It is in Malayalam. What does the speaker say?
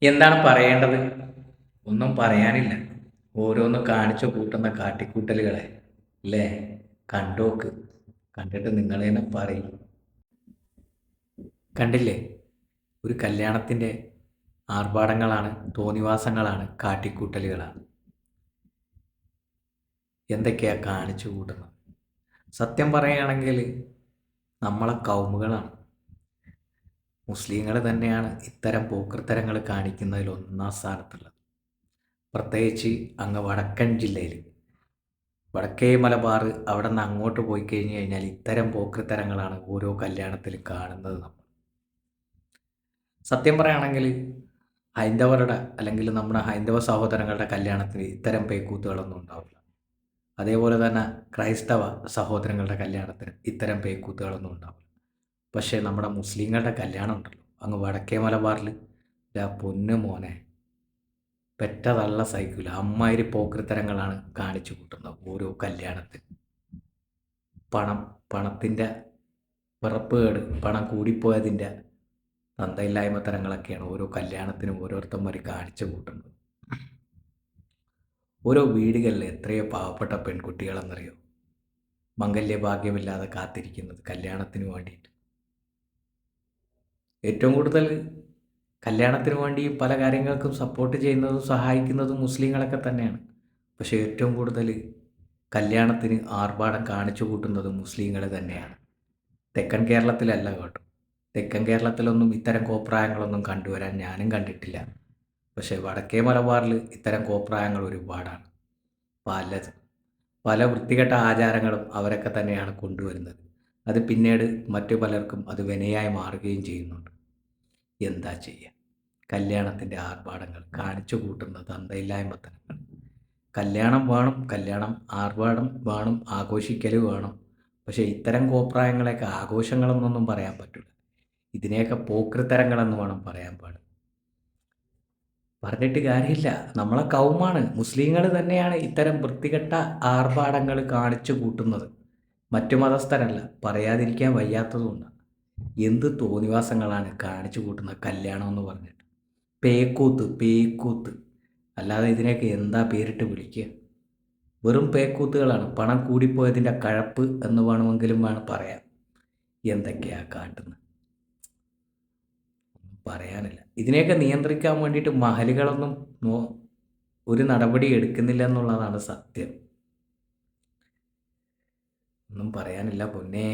എന്താണ് പറയേണ്ടത്? ഒന്നും പറയാനില്ല. ഓരോന്ന് കാണിച്ചു കൂട്ടുന്ന കാട്ടിക്കൂട്ടലുകളെ അല്ലേ? കണ്ടോക്ക്. കണ്ടിട്ട് നിങ്ങൾ തന്നെ പറയും. കണ്ടില്ലേ? ഒരു കല്യാണത്തിൻ്റെ ആർഭാടങ്ങളാണ്, തോന്നിവാസങ്ങളാണ്, കാട്ടിക്കൂട്ടലുകളാണ്. എന്തൊക്കെയാ കാണിച്ചു കൂട്ടുന്നത്? സത്യം പറയുകയാണെങ്കിൽ നമ്മളെ കൗമുകളാണ്, മുസ്ലിങ്ങൾ തന്നെയാണ് ഇത്തരം പോക്കൃത്തരങ്ങൾ കാണിക്കുന്നതിൽ ഒന്നാം സ്ഥാനത്തുള്ളത്. പ്രത്യേകിച്ച് അങ്ങ് വടക്കൻ ജില്ലയിൽ, വടക്കേ മലബാർ, അവിടെ നിന്ന് അങ്ങോട്ട് പോയി കഴിഞ്ഞ് കഴിഞ്ഞാൽ ഇത്തരം പോക്കൃത്തരങ്ങളാണ് ഓരോ കല്യാണത്തിലും കാണുന്നത്. നമ്മൾ സത്യം പറയുകയാണെങ്കിൽ ഹൈന്ദവരുടെ അല്ലെങ്കിൽ നമ്മുടെ ഹൈന്ദവ സഹോദരങ്ങളുടെ കല്യാണത്തിന് ഇത്തരം പേക്കൂത്തുകളൊന്നും ഉണ്ടാവില്ല. അതേപോലെ തന്നെ ക്രൈസ്തവ സഹോദരങ്ങളുടെ കല്യാണത്തിന് ഇത്തരം പേക്കൂത്തുകളൊന്നും ഉണ്ടാവില്ല. പക്ഷേ നമ്മുടെ മുസ്ലിങ്ങളുടെ കല്യാണം ഉണ്ടല്ലോ അങ്ങ് വടക്കേ മലബാറിൽ, പൊന്നു മോനെ, പെറ്റ തള്ള സൈക്കിൾ അമ്മാതിരി പോക്കൃത്തരങ്ങളാണ് കാണിച്ചു കൂട്ടുന്നത് ഓരോ കല്യാണത്തിന്. പണത്തിൻ്റെ പിറപ്പുകേട്, പണം കൂടിപ്പോയതിൻ്റെ തന്തയില്ലായ്മ തരങ്ങളൊക്കെയാണ് ഓരോ കല്യാണത്തിനും ഓരോരുത്തന്മാർ കാണിച്ചു കൂട്ടുന്നത്. ഓരോ വീടുകളിൽ എത്രയോ പാവപ്പെട്ട പെൺകുട്ടികളെന്നറിയോ മംഗല്യഭാഗ്യമില്ലാതെ കാത്തിരിക്കുന്നത് കല്യാണത്തിന് വേണ്ടിയിട്ട്. ഏറ്റവും കൂടുതൽ കല്യാണത്തിന് വേണ്ടി പല കാര്യങ്ങൾക്കും സപ്പോർട്ട് ചെയ്യുന്നതും സഹായിക്കുന്നതും മുസ്ലിങ്ങളൊക്കെ തന്നെയാണ്. പക്ഷേ ഏറ്റവും കൂടുതൽ കല്യാണത്തിന് ആർഭാടം കാണിച്ചു കൂട്ടുന്നത് മുസ്ലിങ്ങൾ തന്നെയാണ്. തെക്കൻ കേരളത്തിലല്ല കേട്ടോ. തെക്കൻ കേരളത്തിലൊന്നും ഇത്തരം കോപ്രായങ്ങളൊന്നും കണ്ടുവരാൻ ഞാനും കണ്ടിട്ടില്ല. പക്ഷേ വടക്കേ മലബാറിൽ ഇത്തരം കോപ്രായങ്ങൾ ഒരുപാടാണ്. പലത് പല വൃത്തികെട്ട ആചാരങ്ങളും അവരൊക്കെ തന്നെയാണ് കൊണ്ടുവരുന്നത്. അത് പിന്നീട് മറ്റു പലർക്കും അത് വിനയായി മാറുകയും ചെയ്യുന്നുണ്ട്. എന്താ ചെയ്യുക? കല്യാണത്തിൻ്റെ ആർഭാടങ്ങൾ കാണിച്ചു കൂട്ടുന്ന തന്തയില്ലായ്മത്തനങ്ങൾ. കല്യാണം വേണം, കല്യാണം ആർഭാടം വേണം, ആഘോഷിക്കൽ വേണം. പക്ഷേ ഇത്തരം കോപ്രായങ്ങളെയൊക്കെ ആഘോഷങ്ങളെന്നൊന്നും പറയാൻ പറ്റില്ല. ഇതിനെയൊക്കെ പോക്കൃത്തരങ്ങളെന്ന് വേണം പറയാൻ പാടില്ല. പറഞ്ഞിട്ട് കാര്യമില്ല. നമ്മളെ കൗമാണ്, മുസ്ലിങ്ങൾ തന്നെയാണ് ഇത്തരം വൃത്തികെട്ട ആർഭാടങ്ങൾ കാണിച്ചു കൂട്ടുന്നത്. മറ്റു മതസ്ഥരല്ല, പറയാതിരിക്കാൻ വയ്യാത്തതുകൊണ്ട്. എന്ത് തോന്നിവാസങ്ങളാണ് കാണിച്ചു കൂട്ടുന്ന കല്യാണം എന്ന് പറഞ്ഞിട്ട്. പേക്കൂത്ത്, പേക്കൂത്ത്, അല്ലാതെ ഇതിനെയൊക്കെ എന്താ പേരിട്ട് വിളിക്കുക? വെറും പേക്കൂത്തുകളാണ്. പണം കൂടിപ്പോയതിൻ്റെ കഴപ്പ് എന്ന് വേണമെങ്കിലും പറയാം. എന്തൊക്കെയാ കാട്ടുന്നത്? പറയാനില്ല. ഇതിനെയൊക്കെ നിയന്ത്രിക്കാൻ വേണ്ടിയിട്ട് മഹലുകളൊന്നും ഒരു നടപടി എടുക്കുന്നില്ല എന്നുള്ളതാണ് സത്യം. ഒന്നും പറയാനില്ല പൊന്നേ.